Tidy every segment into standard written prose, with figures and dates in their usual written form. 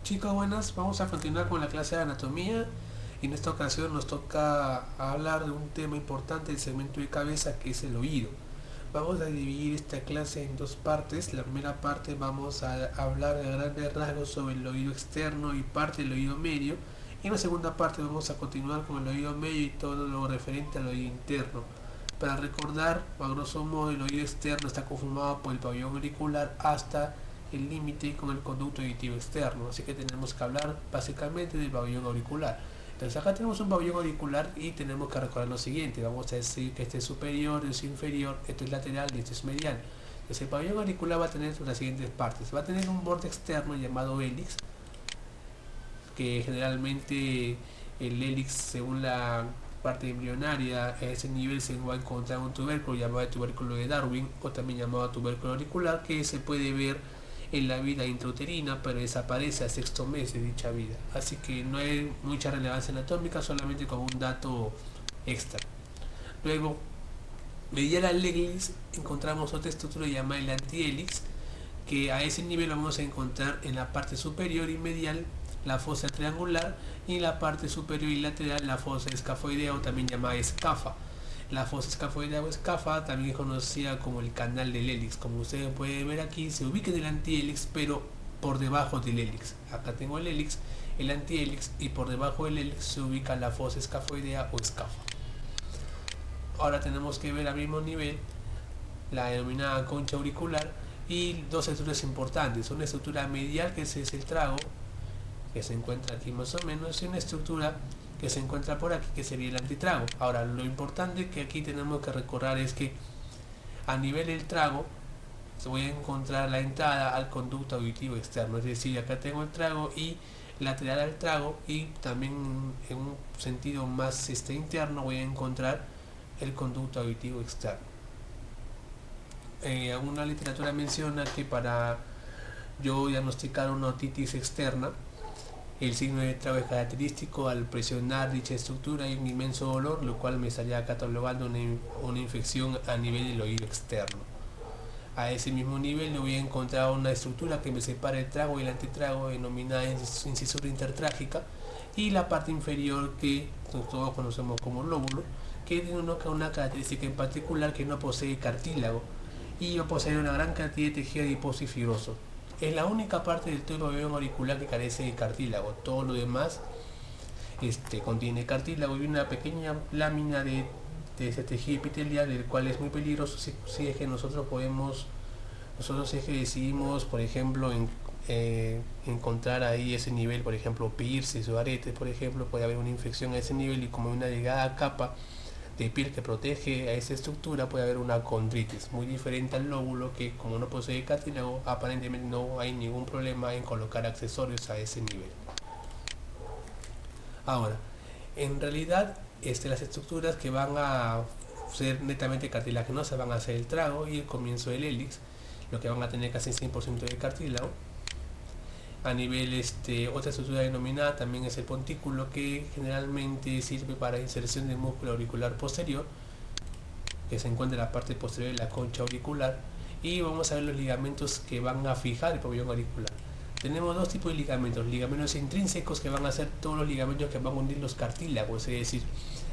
Chicos, buenas, vamos a continuar con la clase de anatomía y en esta ocasión nos toca hablar de un tema importante del segmento de cabeza que es el oído. Vamos a dividir esta clase en dos partes. La primera parte vamos a hablar de grandes rasgos sobre el oído externo y parte del oído medio, y en la segunda parte vamos a continuar con el oído medio y todo lo referente al oído interno. Para recordar, a grosso modo, el oído externo está conformado por el pabellón auricular hasta el límite con el conducto auditivo externo, así que tenemos que hablar básicamente del pabellón auricular. Entonces acá tenemos un pabellón auricular y tenemos que recordar lo siguiente: vamos a decir que este es superior, este es inferior, esto es lateral y esto es medial. Entonces el pabellón auricular va a tener las siguientes partes: va a tener un borde externo llamado hélix, que generalmente el hélix, según la parte embrionaria, a ese nivel se va a encontrar un tubérculo llamado el tubérculo de Darwin, o también llamado tubérculo auricular, que se puede ver en la vida intrauterina, pero desaparece al sexto mes de dicha vida. Así que no hay mucha relevancia anatómica, solamente como un dato extra. Luego, medial al hélix, encontramos otra estructura llamada el antihélix, que a ese nivel vamos a encontrar en la parte superior y medial la fosa triangular, y en la parte superior y lateral la fosa escafoidea, o también llamada escafa. La fosa escafoidea o escafa también es conocida como el canal del hélix. Como ustedes pueden ver aquí, se ubica en el antihélix, pero por debajo del hélix. Acá tengo el hélix, el antihélix, y por debajo del hélix se ubica la fosa escafoidea o escafa. Ahora tenemos que ver al mismo nivel la denominada concha auricular y dos estructuras importantes: una estructura medial, que es el trago, que se encuentra aquí más o menos, y una estructura que se encuentra por aquí, que sería el antitrago. Ahora, lo importante que aquí tenemos que recordar es que a nivel del trago se voy a encontrar la entrada al conducto auditivo externo, es decir, acá tengo el trago y lateral al trago, y también en un sentido más interno voy a encontrar el conducto auditivo externo. Alguna literatura menciona que para yo diagnosticar una otitis externa, el signo de trago es característico. Al presionar dicha estructura hay un inmenso dolor, lo cual me estaría catalogando una infección a nivel del oído externo. A ese mismo nivel le voy a encontrar una estructura que me separa el trago y el antitrago, denominada incisura intertrágica, y la parte inferior, que todos conocemos como lóbulo, que tiene una característica en particular, que no posee cartílago y va a poseer una gran cantidad de tejido adiposo y fibroso. Es la única parte del pabellón auricular que carece de cartílago. Todo lo demás contiene cartílago y una pequeña lámina de ese tejido epitelial, el cual es muy peligroso si es que nosotros es que decidimos, por ejemplo, encontrar ahí ese nivel, por ejemplo, piercing o aretes, por ejemplo, puede haber una infección a ese nivel, y como una delgada capa de piel que protege a esa estructura, puede haber una condritis, muy diferente al lóbulo, que como no posee cartílago, aparentemente no hay ningún problema en colocar accesorios a ese nivel. Ahora, en realidad, las estructuras que van a ser netamente cartilaginosas van a ser el trago y el comienzo del hélix, lo que van a tener casi 100% de cartílago. A nivel, otra estructura denominada también es el pontículo, que generalmente sirve para inserción del músculo auricular posterior, que se encuentra en la parte posterior de la concha auricular. Y vamos a ver los ligamentos que van a fijar el pabellón auricular. Tenemos dos tipos de ligamentos intrínsecos, que van a ser todos los ligamentos que van a unir los cartílagos, es decir,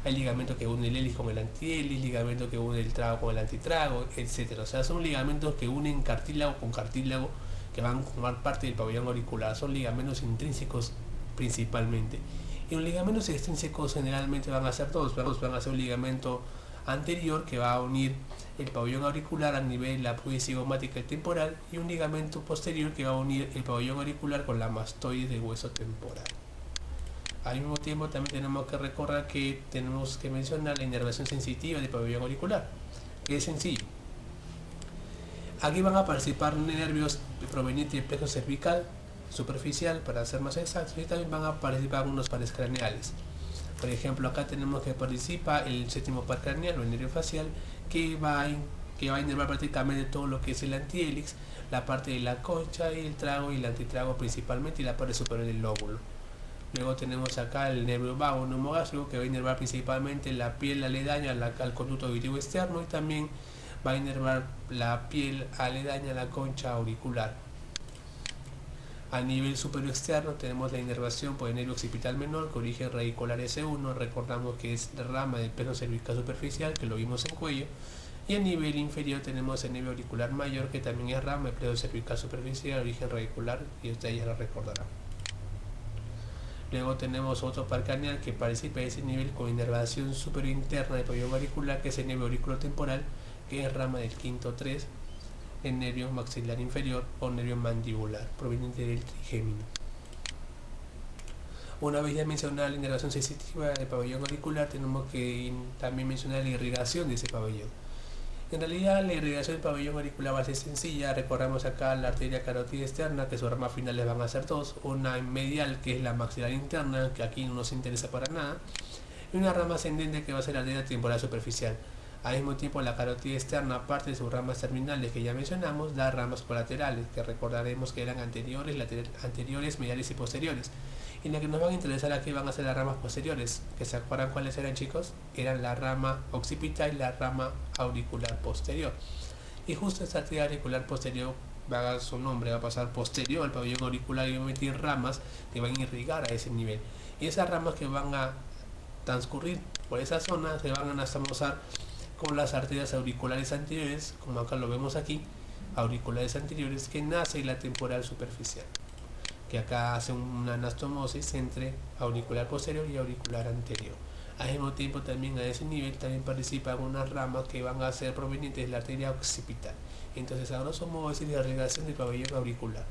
hay ligamentos que unen el hélix con el antihélix, ligamentos que unen el trago con el antitrago, etc. O sea, son ligamentos que unen cartílago con cartílago, que van a formar parte del pabellón auricular. Son ligamentos intrínsecos principalmente. Y los ligamentos extrínsecos generalmente van a ser todos. Van a ser un ligamento anterior, que va a unir el pabellón auricular a nivel de la pubis cigomática y temporal, y un ligamento posterior que va a unir el pabellón auricular con la mastoide del hueso temporal. Al mismo tiempo, también tenemos que recordar que tenemos que mencionar la inervación sensitiva del pabellón auricular, que es sencillo. Aquí van a participar nervios provenientes del plexo cervical superficial, para ser más exactos, y también van a participar unos pares craneales. Por ejemplo, acá tenemos que participa el séptimo par craneal o el nervio facial, que va a inervar prácticamente todo lo que es el antihélix, la parte de la concha y el trago y el antitrago principalmente, y la parte superior del lóbulo. Luego tenemos acá el nervio vago neumogástrico, que va a inervar principalmente la piel aledaña al conducto auditivo externo, y también va a inervar la piel aledaña a la concha auricular. A nivel superior externo tenemos la inervación por el nervio occipital menor con origen radicular S1, recordamos que es la rama del plexo cervical superficial que lo vimos en cuello. Y a nivel inferior tenemos el nervio auricular mayor que también es rama del plexo cervical superficial, origen radicular, y ustedes ya lo recordarán. Luego tenemos otro par craneal que participa de ese nivel con inervación superior interna del pabellón auricular, que es el nervio auriculotemporal, que es rama del quinto 3, el nervio maxilar inferior o nervio mandibular, proveniente del trigémino. Una vez ya mencionada la inervación sensitiva del pabellón auricular, tenemos que también mencionar la irrigación de ese pabellón. En realidad la irrigación del pabellón auricular va a ser sencilla. Recordamos acá la arteria carótida externa, que sus ramas finales van a ser dos, una medial que es la maxilar interna, que aquí no nos interesa para nada, y una rama ascendente que va a ser la arteria temporal superficial. Al mismo tiempo la carótida externa, aparte de sus ramas terminales que ya mencionamos, da ramas colaterales, que recordaremos que eran anteriores, mediales y posteriores. Y la que nos van a interesar aquí van a ser las ramas posteriores, que se acuerdan cuáles eran, chicos, eran la rama occipital y la rama auricular posterior. Y justo esta arteria auricular posterior va a dar su nombre, va a pasar posterior al pabellón auricular y va a emitir ramas que van a irrigar a ese nivel. Y esas ramas que van a transcurrir por esa zona se van a enlazar con las arterias auriculares anteriores, como acá lo vemos aquí, auriculares anteriores, que nace la temporal superficial, que acá hace una anastomosis entre auricular posterior y auricular anterior. Al mismo tiempo también a ese nivel también participan unas ramas que van a ser provenientes de la arteria occipital. Entonces a grosso modo es la irrigación del pabellón auricular.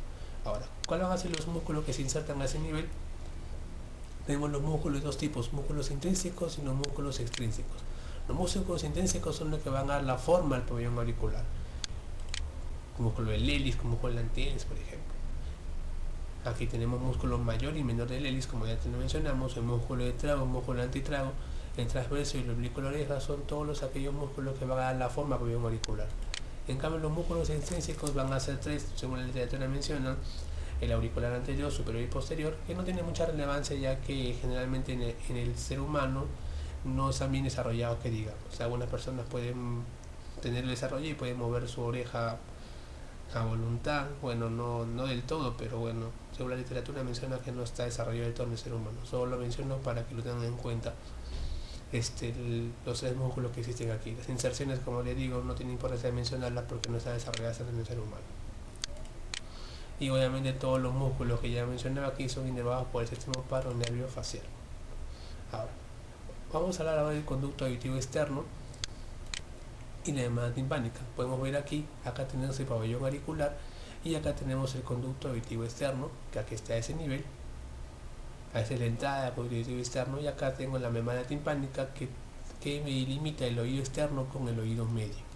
Ahora, ¿cuáles van a ser los músculos que se insertan a ese nivel? Tenemos los músculos de dos tipos, músculos intrínsecos y los músculos extrínsecos. Los músculos intrínsecos son los que van a dar la forma al pabellón auricular, músculo del hélice, como músculo del antenis, por ejemplo. Aquí tenemos músculo mayor y menor del hélice, como ya te lo mencionamos, el músculo de trago, el músculo antitrago, el transverso y el oblicuo de la oreja son todos aquellos músculos que van a dar la forma al pabellón auricular. En cambio, los músculos extrínsecos van a ser tres, según la literatura menciona: el auricular anterior, superior y posterior, que no tiene mucha relevancia ya que generalmente en el ser humano no están bien desarrollados, que digamos. O sea, algunas personas pueden tener el desarrollo y pueden mover su oreja a voluntad, bueno, no del todo, pero bueno, según la literatura menciona que no está desarrollado del todo en el ser humano. Solo lo menciono para que lo tengan en cuenta. Los tres músculos que existen aquí. Las inserciones, como les digo, no tiene importancia mencionarlas porque no están desarrolladas en el ser humano. Y obviamente todos los músculos que ya mencionaba aquí son inervados por el sistema paronervio facial. Ahora, vamos a hablar ahora del conducto auditivo externo y la membrana timpánica. Podemos ver aquí, acá tenemos el pabellón auricular y acá tenemos el conducto auditivo externo, que aquí está a ese nivel. Esa es la entrada del conducto auditivo externo, y acá tengo la membrana timpánica que me limita el oído externo con el oído medio.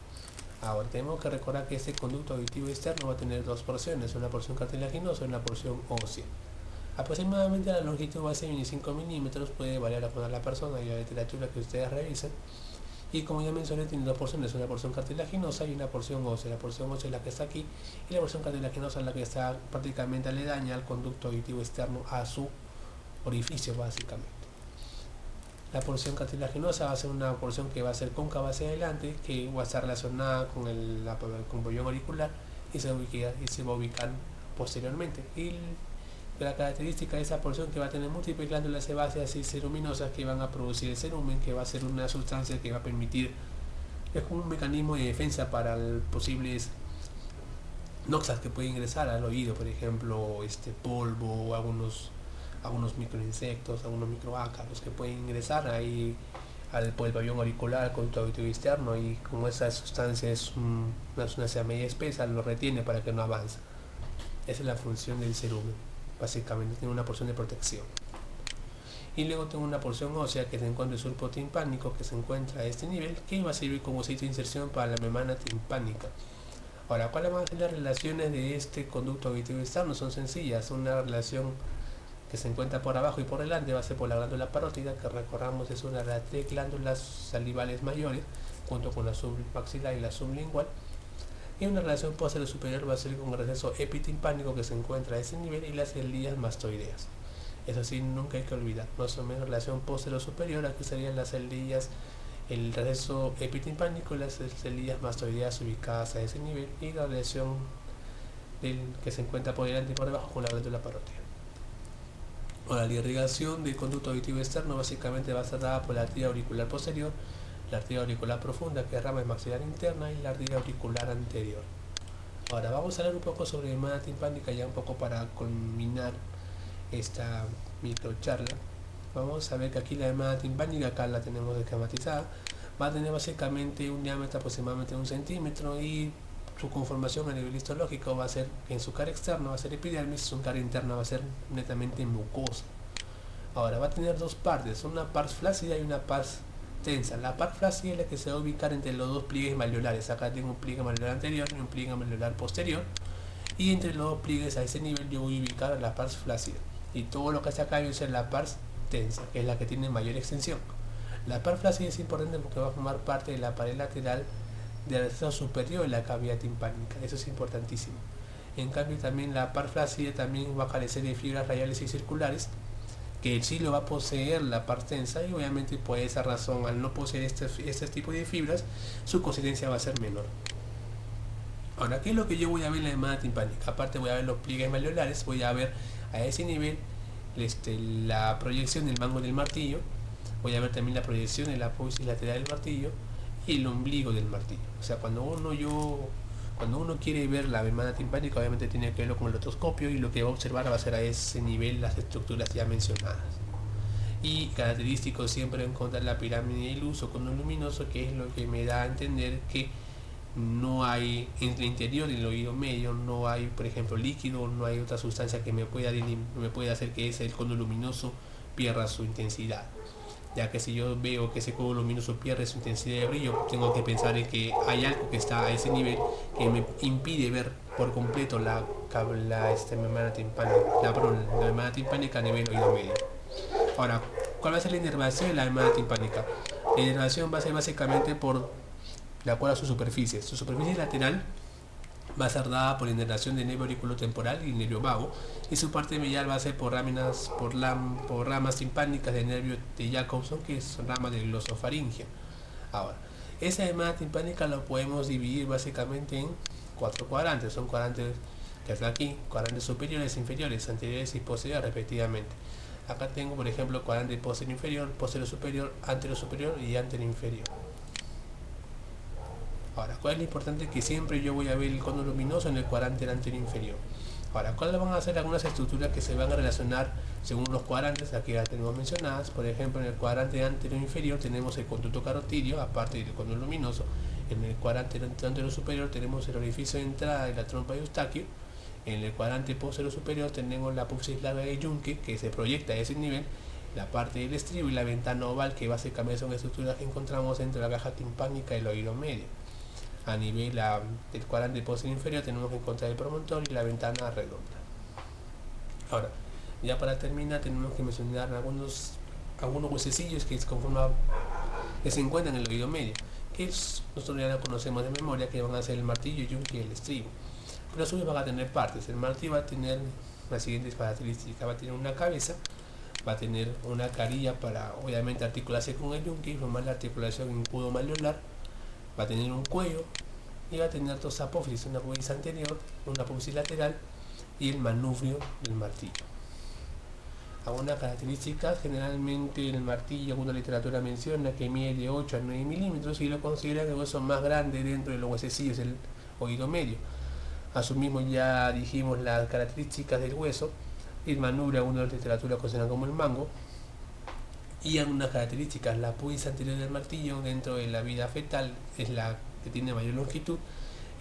Ahora tenemos que recordar que este conducto auditivo externo va a tener dos porciones, una porción cartilaginosa y una porción ósea. Aproximadamente la longitud va a ser 25 milímetros, puede variar a la persona y la literatura que ustedes revisen. Y como ya mencioné, tiene dos porciones, una porción cartilaginosa y una porción ósea. La porción ósea es la que está aquí y la porción cartilaginosa es la que está prácticamente aledaña al conducto auditivo externo, a su orificio básicamente. La porción cartilaginosa va a ser una porción que va a ser cóncava hacia adelante, que va a estar relacionada con el pabellón auricular y se va a ubicar posteriormente. Y la característica de esa porción que va a tener múltiples glándulas sebáceas y ceruminosas que van a producir el cerumen, que va a ser una sustancia que va a permitir, es como un mecanismo de defensa para posibles noxas que pueden ingresar al oído, por ejemplo, polvo, algunos microinsectos, algunos microácaros que pueden ingresar ahí por el pabellón auricular, al conducto auditivo externo, y como esa sustancia es una sustancia media espesa, lo retiene para que no avance. Esa es la función del cerumen, básicamente tiene una porción de protección. Y luego tengo una porción ósea que se encuentra el surco timpánico, que se encuentra a este nivel, que va a servir como sitio de inserción para la membrana timpánica. Ahora, ¿cuáles van a ser las relaciones de este conducto auditivo externo? Son sencillas. Una relación que se encuentra por abajo y por delante va a ser por la glándula parótida, que recordamos es una de las tres glándulas salivales mayores, junto con la submaxilar y la sublingual. Y una relación posterior superior va a ser con el receso epitimpánico, que se encuentra a ese nivel, y las celillas mastoideas. Eso sí, nunca hay que olvidar. Más o menos relación posterior superior, aquí serían las celillas, el receso epitimpánico y las celillas mastoideas ubicadas a ese nivel, y la relación que se encuentra por delante y por debajo con la glándula parótida. Ahora, la irrigación del conducto auditivo externo básicamente va a ser dada por la arteria auricular posterior, la arteria auricular profunda, que es rama maxilar interna, y la arteria auricular anterior. Ahora vamos a hablar un poco sobre membrana timpánica, ya un poco para culminar esta microcharla. Vamos a ver que aquí la membrana timpánica, acá la tenemos esquematizada, va a tener básicamente un diámetro aproximadamente de 1 centímetro, y su conformación a nivel histológico va a ser que en su cara externa va a ser epidermis, su cara interna va a ser netamente mucosa. Ahora va a tener dos partes, una parte flácida y una parte tensa. La parte flácida es la que se va a ubicar entre los dos pliegues malleolares. Acá tengo un pliegue malleolar anterior y un pliegue malleolar posterior, y entre los dos pliegues a ese nivel yo voy a ubicar la parte flácida, y todo lo que está acá va a ser la parte tensa, que es la que tiene mayor extensión. La parte flácida es importante porque va a formar parte de la pared lateral del resto superior de la cavidad timpánica, eso es importantísimo. En cambio también la parte flácida también va a carecer de fibras radiales y circulares, que sí lo va a poseer la parte tensa, y obviamente por esa razón, al no poseer este tipo de fibras, su consistencia va a ser menor. Ahora, ¿qué es lo que yo voy a ver en la membrana timpánica? Aparte voy a ver los pliegues malleolares, voy a ver a ese nivel la proyección del mango del martillo, voy a ver también la proyección de la apófisis lateral del martillo y el ombligo del martillo. O sea, cuando uno quiere ver la membrana timpánica, obviamente tiene que verlo con el otoscopio, y lo que va a observar va a ser a ese nivel las estructuras ya mencionadas. Y característico siempre encontrar la pirámide de luz o cono luminoso, que es lo que me da a entender que no hay en el interior del oído medio, no hay, por ejemplo, líquido, no hay otra sustancia que me pueda hacer que ese cono luminoso pierda su intensidad. Ya que si yo veo que ese cono luminoso pierde su intensidad de brillo, tengo que pensar en que hay algo que está a ese nivel que me impide ver por completo la membrana timpánica a nivel oído medio. Ahora, ¿cuál va a ser la inervación de la membrana timpánica? La inervación va a ser básicamente de acuerdo a su superficie. Su superficie lateral va a ser dada por la inervación del nervio auriculotemporal y nervio vago, y su parte medial va a ser por ramas timpánicas del nervio de Jacobson, que es rama del glosofaringeo. Ahora, esa membrana timpánica la podemos dividir básicamente en 4 cuadrantes. Son cuadrantes que están aquí, cuadrantes superiores, inferiores, anteriores y posteriores respectivamente. Acá tengo, por ejemplo, cuadrante posterior inferior, posterior superior, anterior superior y anterior inferior. Ahora, ¿cuál es lo importante? Que siempre yo voy a ver el cono luminoso en el cuadrante anterior inferior. Ahora, ¿cuáles van a ser algunas estructuras que se van a relacionar según los cuadrantes? Aquí las tenemos mencionadas. Por ejemplo, en el cuadrante anterior inferior tenemos el conducto carotidio, aparte del cono luminoso. En el cuadrante anterior superior tenemos el orificio de entrada de la trompa de Eustaquio. En el cuadrante posterior superior tenemos la apófisis larga de Juncker, que se proyecta a ese nivel, la parte del estribo y la ventana oval, que básicamente son estructuras que encontramos entre la caja timpánica y el oído medio. A nivel del cuadrante posterior inferior tenemos que encontrar el promontorio y la ventana redonda. Ahora, ya para terminar, tenemos que mencionar algunos huesecillos que se encuentran en el oído medio, que nosotros ya lo conocemos de memoria, que van a ser el martillo, el yunque y el estribo. Pero a su vez van a tener partes. El martillo va a tener las siguientes características: va a tener una cabeza, va a tener una carilla para obviamente articularse con el yunque y formar la articulación incudo-malleolar, va a tener un cuello y va a tener dos apófisis, una apófisis anterior, una apófisis lateral y el manubrio del martillo. Algunas características: generalmente el martillo, alguna literatura menciona que mide de 8 a 9 milímetros y lo consideran el hueso más grande dentro de los huesecillos del oído medio. Asumimos, ya dijimos las características del hueso. El manubrio, alguna literatura considera como el mango. Y algunas características: la apófisis anterior del martillo dentro de la vida fetal es la que tiene mayor longitud,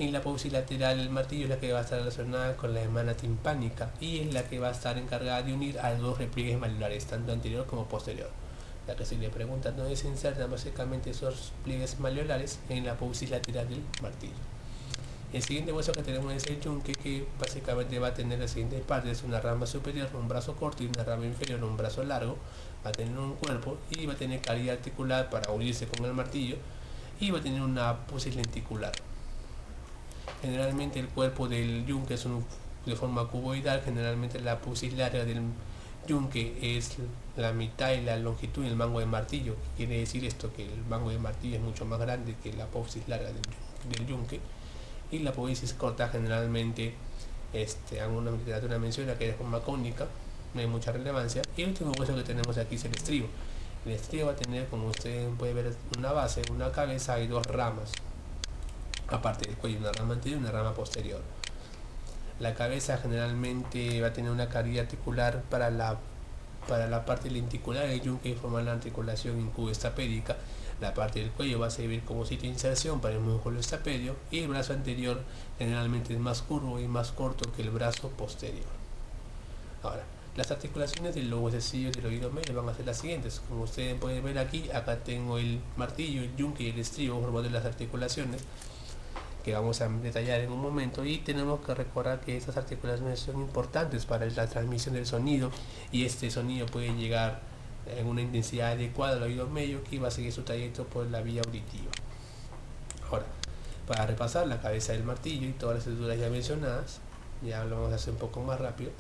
y la apófisis lateral del martillo es la que va a estar relacionada con la membrana timpánica y es la que va a estar encargada de unir a los dos repliegues malleolares, tanto anterior como posterior. Ya que si le preguntan dónde se insertan básicamente esos pliegues malleolares, en la apófisis lateral del martillo. El siguiente hueso que tenemos es el yunque, que básicamente va a tener las siguientes partes: una rama superior, un brazo corto, y una rama inferior, un brazo largo. Va a tener un cuerpo y va a tener cavidad articular para unirse con el martillo, y va a tener una apófisis lenticular. Generalmente el cuerpo del yunque es de forma cuboidal. Generalmente la apófisis larga del yunque es la mitad de la longitud del mango de martillo. Quiere decir esto, que el mango de martillo es mucho más grande que la apófisis larga del yunque. Y la apófisis corta generalmente alguna literatura menciona que es de forma cónica, no hay mucha relevancia. Y el último hueso que tenemos aquí es el estribo. El estribo va a tener, como ustedes pueden ver, una base, una cabeza y dos ramas, aparte del cuello, una rama anterior y una rama posterior. La cabeza generalmente va a tener una cavidad articular para la parte lenticular del yunque y formar la articulación incubo-estapédica. La parte del cuello va a servir como sitio de inserción para el músculo estapedio, y el brazo anterior generalmente es más curvo y más corto que el brazo posterior. Ahora, las articulaciones de los huesecillos del oído medio van a ser las siguientes. Como ustedes pueden ver aquí, acá tengo el martillo, el yunque y el estribo formando las articulaciones que vamos a detallar en un momento, y tenemos que recordar que estas articulaciones son importantes para la transmisión del sonido, y este sonido puede llegar en una intensidad adecuada al oído medio, que va a seguir su trayecto por la vía auditiva. Ahora, para repasar la cabeza del martillo y todas las estructuras ya mencionadas, ya lo vamos a hacer un poco más rápido,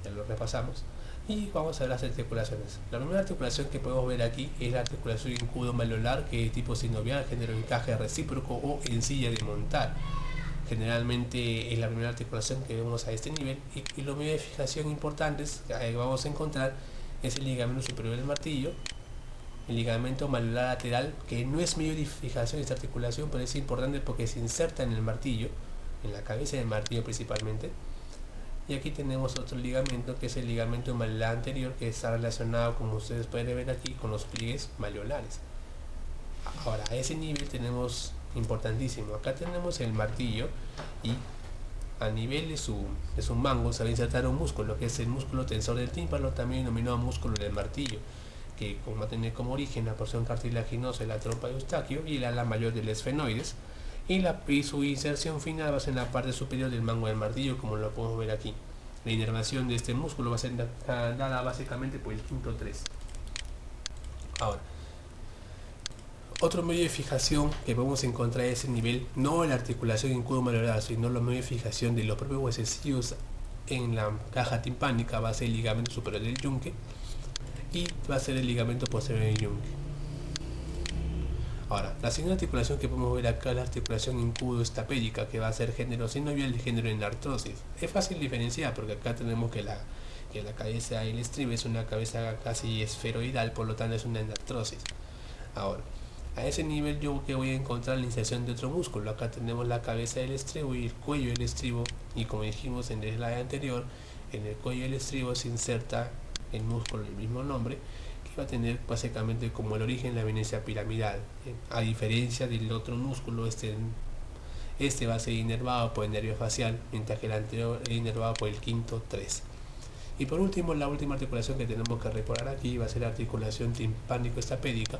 ya lo repasamos. Y vamos a ver las articulaciones. La primera articulación que podemos ver aquí es la articulación incudo-malleolar, que es tipo sinovial, género encaje recíproco o en silla de montar. Generalmente es la primera articulación que vemos a este nivel, y los medios de fijación importantes que vamos a encontrar es el ligamento superior del martillo, el ligamento malleolar lateral, que no es medio de fijación de esta articulación, pero es importante porque se inserta en el martillo, en la cabeza del martillo principalmente. Y aquí tenemos otro ligamento, que es el ligamento malleolar anterior, que está relacionado, como ustedes pueden ver aquí, con los pliegues malleolares. Ahora, a ese nivel tenemos importantísimo, acá tenemos el martillo, y a nivel de su mango se va a insertar un músculo, que es el músculo tensor del tímpano, también denominado músculo del martillo, que va a tener como origen la porción cartilaginosa de la trompa de Eustaquio y el ala mayor del esfenoides, y su inserción final va a ser en la parte superior del mango del martillo, como lo podemos ver aquí. La inervación de este músculo va a ser dada básicamente por el quinto 3. Ahora, otro medio de fijación que podemos encontrar a ese nivel, no la articulación incudo-malleolar, sino los medios de fijación de los propios huesecillos en la caja timpánica, va a ser el ligamento superior del yunque y va a ser el ligamento posterior del yunque. Ahora, la siguiente articulación que podemos ver acá es la articulación incudo-estapédica, que va a ser género sinovial y género en artrosis. Es fácil diferenciar porque acá tenemos que la cabeza del estribo es una cabeza casi esferoidal, por lo tanto es una endartrosis. Ahora, a ese nivel yo que voy a encontrar la inserción de otro músculo. Acá tenemos la cabeza del estribo y el cuello del estribo, y como dijimos en el slide anterior, en el cuello del estribo se inserta el músculo del mismo nombre, va a tener básicamente como el origen la eminencia piramidal, a diferencia del otro músculo. Este va a ser inervado por el nervio facial, mientras que el anterior es inervado por el quinto 3. Y por último, la última articulación que tenemos que recordar aquí va a ser la articulación timpánico-estapédica,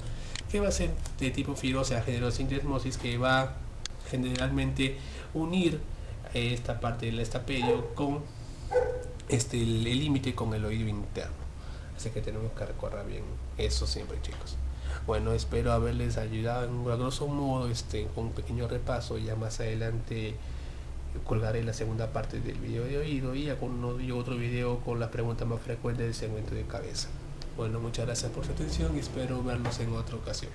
que va a ser de tipo fibrosa, generosindesmosis, que va a generalmente unir esta parte del estapedio con el límite con el oído interno. Así que tenemos que recordar bien eso siempre, chicos. Bueno, espero haberles ayudado a grosso modo con un pequeño repaso. Ya más adelante colgaré la segunda parte del video de oído, y otro video con las preguntas más frecuentes del segmento de cabeza. Bueno, muchas gracias por su atención y espero verlos en otra ocasión.